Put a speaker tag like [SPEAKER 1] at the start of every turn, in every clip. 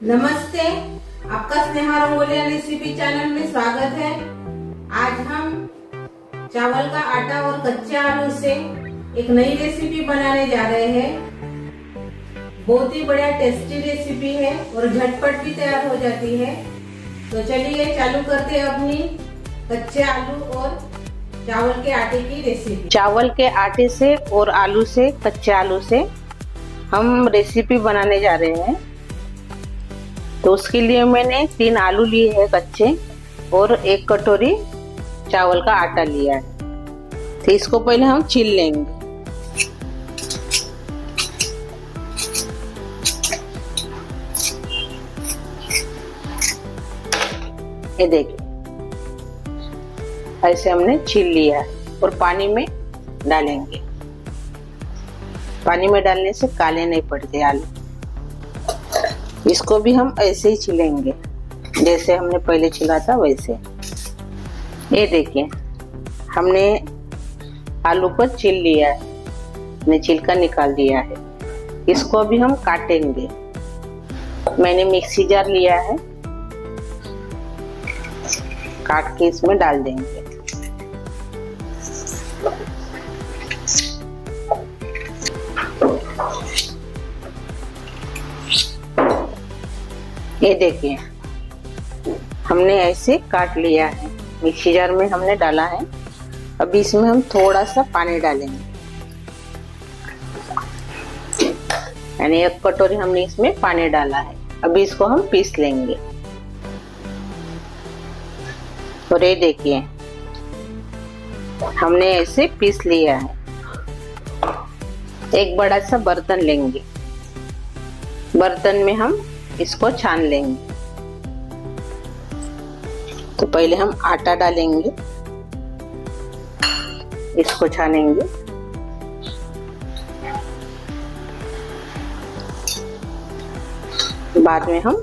[SPEAKER 1] नमस्ते, आपका Sneha रंगोलिया recipe channel में स्वागत है। आज हम चावल का आटा और कच्चे आलू से एक नई रेसिपी बनाने जा रहे हैं। बहुत ही बढ़िया टेस्टी रेसिपी है और झटपट भी तैयार हो जाती है। तो चलिए चालू करते हैं अपनी कच्चे आलू और चावल के आटे की रेसिपी। चावल के आटे से और आलू से, कच्चे आलू से हम रेसिपी बनाने जा रहे हैं। तो उसके लिए मैंने 3 आलू लिए हैं कच्चे और 1 कटोरी चावल का आटा लिया है। तो इसको पहले हम छील लेंगे। ये देखिए, ऐसे हमने छील लिया है और पानी में डालेंगे। पानी में डालने से काले नहीं पड़ते आलू। इसको भी हम ऐसे ही छिलेंगे जैसे हमने पहले छिला था वैसे। ये देखिए, हमने आलू को छील लिया है, हमने छिलका निकाल दिया है। इसको अभी हम काटेंगे। मैंने मिक्सी जार लिया है, काट के इसमें डाल देंगे। ये देखिए, हमने ऐसे काट लिया है, मिक्सी जार में हमने डाला है। अभी इसमें हम थोड़ा सा पानी डालेंगे, यानी 1 कटोरी हमने इसमें पानी डाला है। अभी इसको हम पीस लेंगे। और ये देखिए, हमने ऐसे पीस लिया है। एक बड़ा सा बर्तन लेंगे, बर्तन में हम इसको छान लेंगे। तो पहले हम आटा डालेंगे, इसको छानेंगे। बाद में हम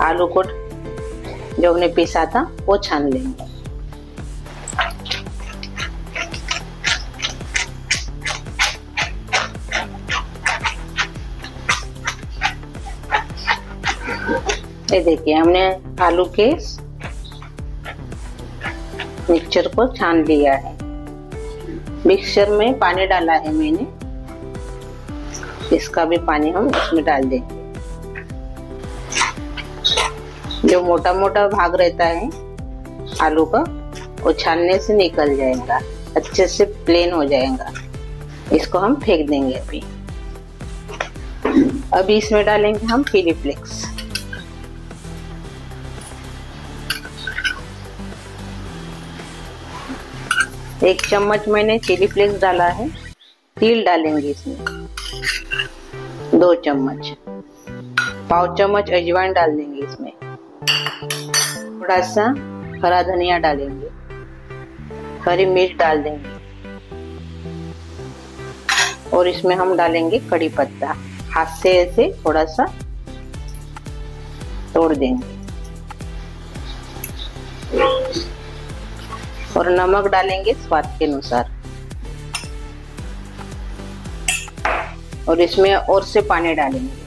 [SPEAKER 1] आलू को जो हमने पीसा था वो छान लेंगे। ये देखिए, हमने आलू के मिक्सचर को छान लिया है। मिक्सचर में पानी डाला है मैंने, इसका भी पानी हम इसमें डाल देंगे। जो मोटा मोटा भाग रहता है आलू का, वो छानने से निकल जाएगा, अच्छे से प्लेन हो जाएगा। इसको हम फेंक देंगे। अभी इसमें डालेंगे हम चिली फ्लेक्स। एक चम्मच मैंने चिली फ्लेक्स डाला है। तिल डालेंगे इसमें 2 चम्मच। पाव चम्मच अजवाइन डाल देंगे इसमें। थोड़ा सा हरा धनिया डालेंगे, हरी मिर्च डाल देंगे और इसमें हम डालेंगे कड़ी पत्ता। हाथ से ऐसे थोड़ा सा तोड़ देंगे और नमक डालेंगे स्वाद के अनुसार। और इसमें और से पानी डालेंगे।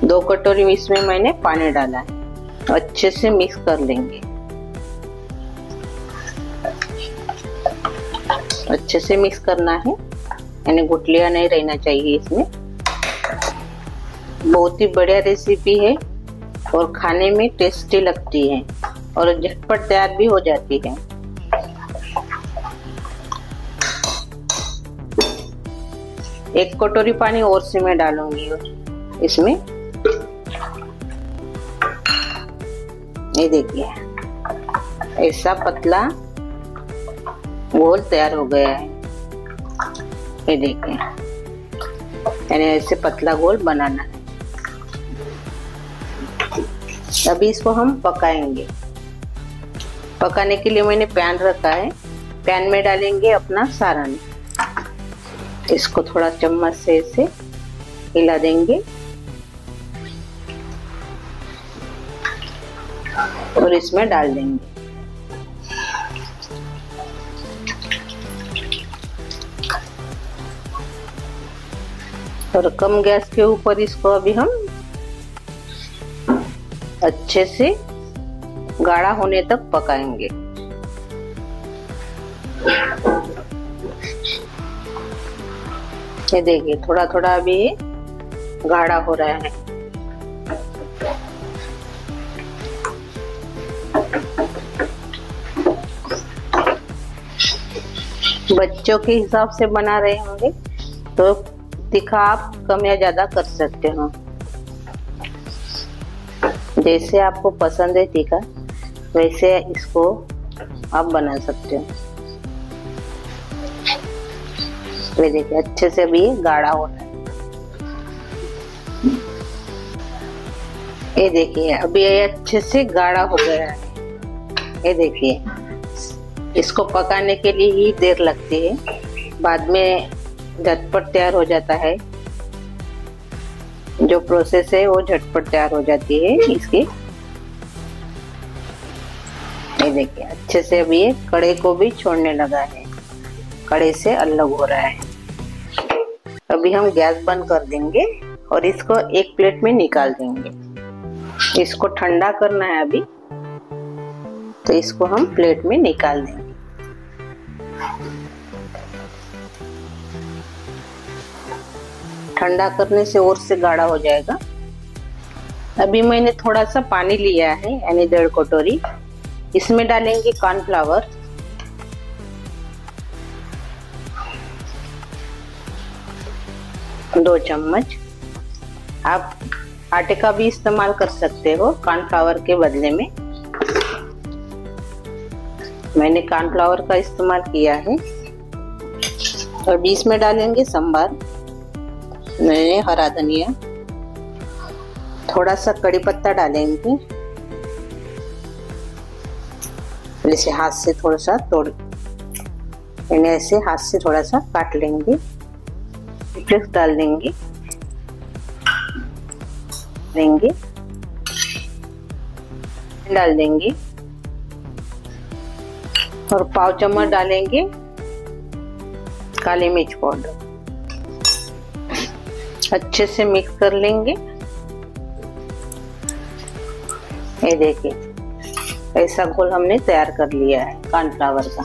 [SPEAKER 1] दो कटोरी इसमें मैंने पानी डाला है। अच्छे से मिक्स कर लेंगे। अच्छे से मिक्स करना है, यानी गुठलियां नहीं रहना चाहिए इसमें। बहुत ही बढ़िया रेसिपी है और खाने में टेस्टी लगती है और झटपट तैयार भी हो जाती है। एक कटोरी पानी और से मैं डालूंगी इसमें। ये देखिए, ऐसा पतला घोल तैयार हो गया है। ये देखिए, यानी ऐसे पतला घोल बनाना है। अभी इसको हम पकाएंगे। पकाने के लिए मैंने पैन रखा है। पैन में डालेंगे अपना सारण। इसको थोड़ा चम्मच से ऐसे हिला देंगे और इसमें डाल देंगे।
[SPEAKER 2] और कम गैस के ऊपर इसको अभी हम अच्छे से गाढ़ा होने तक पकाएंगे। ये देखिए थोड़ा थोड़ा अभी ये गाढ़ा हो रहा है। बच्चों के हिसाब से बना रहे होंगे तो तीखा आप कम या ज्यादा कर सकते हो, जैसे आपको पसंद है तीखा वैसे इसको आप बना सकते हो। ये देखिए अच्छे से अभी गाढ़ा हो रहा है। ये देखिए अभी ये अच्छे से गाढ़ा हो गया है। ये देखिए इसको पकाने के लिए ही देर लगती है, बाद में झटपट तैयार हो जाता है। जो प्रोसेस है वो झटपट तैयार हो जाती है इसकी। ये देखिए अच्छे से अभी ये कड़े को भी छोड़ने लगा है, कड़े से अलग हो रहा है। अभी हम गैस बंद कर देंगे और इसको एक प्लेट में निकाल देंगे। इसको ठंडा करना है अभी, तो इसको हम प्लेट में निकाल देंगे। ठंडा करने से और से गाढ़ा हो जाएगा। अभी मैंने थोड़ा सा पानी लिया है, यानी 1.5 कटोरी। इसमें डालेंगे कॉर्नफ्लावर, दो चम्मच। आप आटे का भी इस्तेमाल कर सकते हो कॉर्नफ्लावर के बदले में। मैंने कॉर्नफ्लावर का इस्तेमाल किया है। और बीच में डालेंगे संबार, मैंने हरा धनिया, थोड़ा सा कड़ी पत्ता डालेंगे। ऐसे हाथ से थोड़ा सा तोड़, यानी ऐसे हाथ से थोड़ा सा काट लेंगे। फ्लेक्स डाल देंगे डाल देंगे और पाव चम्मच डालेंगे काली मिर्च पाउडर। अच्छे से मिक्स कर लेंगे। ये देखिए ऐसा घोल हमने तैयार कर लिया है कॉर्नफ्लावर का।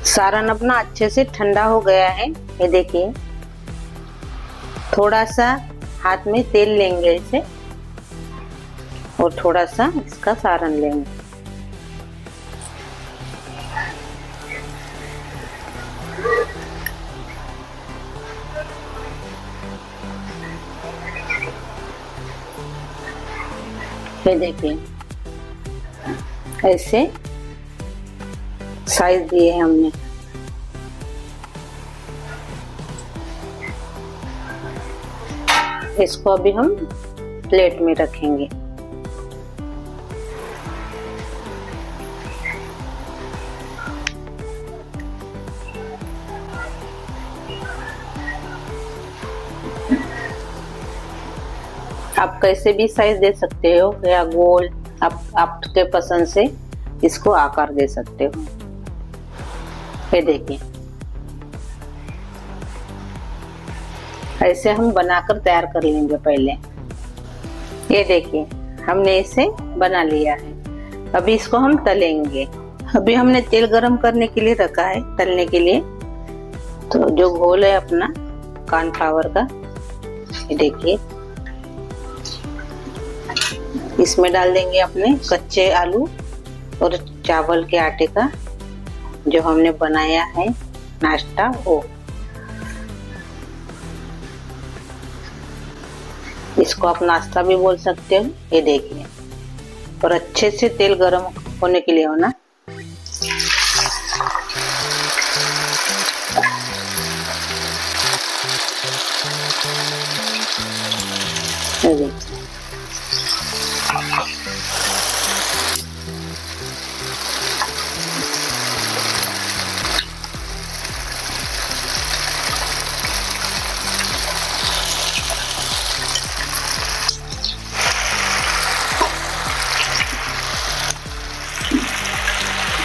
[SPEAKER 2] सारण अपना अच्छे से ठंडा हो गया है। ये देखिए थोड़ा सा हाथ में तेल लेंगे इसे और थोड़ा सा इसका सारण लेंगे। ये देखिए ऐसे साइज दिए हमने। इसको अभी हम प्लेट में रखेंगे। आप कैसे भी साइज दे सकते हो या गोल, आपके पसंद से इसको आकार दे सकते हो। ये देखिए ऐसे हम बनाकर तैयार कर लेंगे पहले। ये देखिए हमने इसे बना लिया है। अभी इसको हम तलेंगे। अभी हमने तेल गरम करने के लिए रखा है तलने के लिए। तो जो घोल है अपना कॉर्नफ्लावर का, ये देखिए इसमें डाल देंगे अपने कच्चे आलू और चावल के आटे का जो हमने बनाया है नाश्ता, वो इसको आप नाश्ता भी बोल सकते हो। ये देखिए और अच्छे से तेल गरम होने के लिए होना। ये देखिए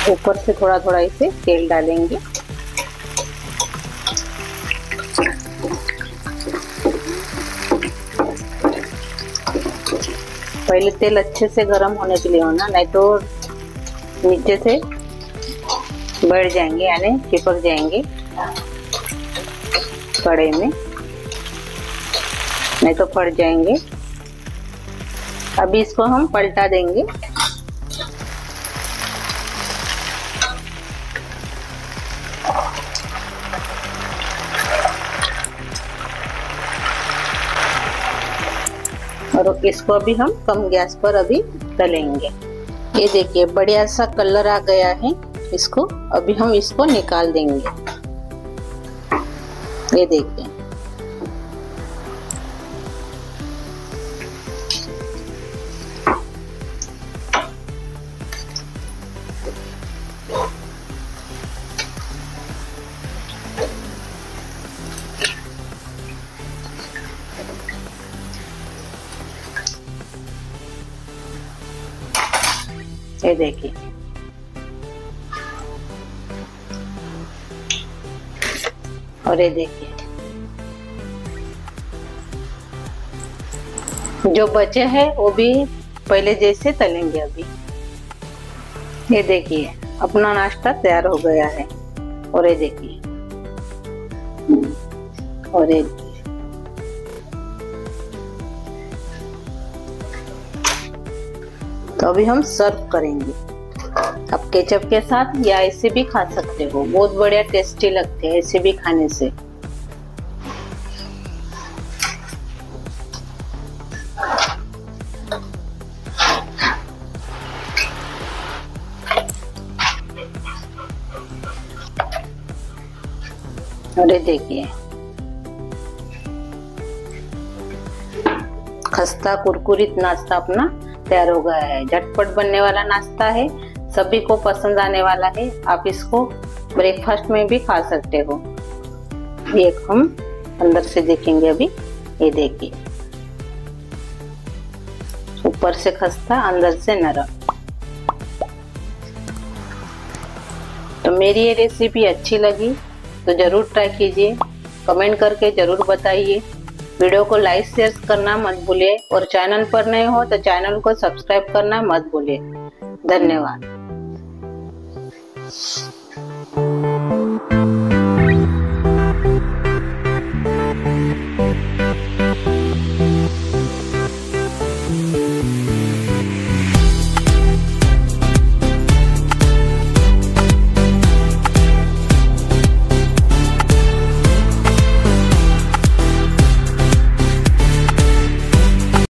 [SPEAKER 2] ऊपर से थोड़ा थोड़ा इसे तेल डालेंगे। पहले तेल अच्छे से गर्म होने के लिए होना, नहीं तो नीचे से बैठ जाएंगे यानी चिपक जाएंगे कढ़ाई में, नहीं तो फट जाएंगे। अभी इसको हम पलटा देंगे। और इसको अभी हम कम गैस पर अभी तलेंगे। ये देखिए बढ़िया सा कलर आ गया है। इसको अभी हम इसको निकाल देंगे। ये देखिए ये देखिए और ये देखिए जो बचे हैं वो भी पहले जैसे तलेंगे अभी। ये देखिए अपना नाश्ता तैयार हो गया है। और ये देखिए और ये तो अभी हम सर्व करेंगे। अब केचप के साथ या ऐसे भी खा सकते हो, बहुत बढ़िया टेस्टी लगते हैं ऐसे भी खाने से। और ये देखिए खस्ता कुरकुरीत नाश्ता अपना तैयार हो गया है। झटपट बनने वाला नाश्ता है, सभी को पसंद आने वाला है। आप इसको ब्रेकफास्ट में भी खा सकते हो। ये हम अंदर से देखेंगे अभी। ये देखिए ऊपर से खस्ता अंदर से नरम। तो मेरी ये रेसिपी अच्छी लगी तो जरूर ट्राई कीजिए, कमेंट करके जरूर बताइए। वीडियो को लाइक शेयर करना मत भूलिए और चैनल पर नए हो तो चैनल को सब्सक्राइब करना मत भूलिए। धन्यवाद।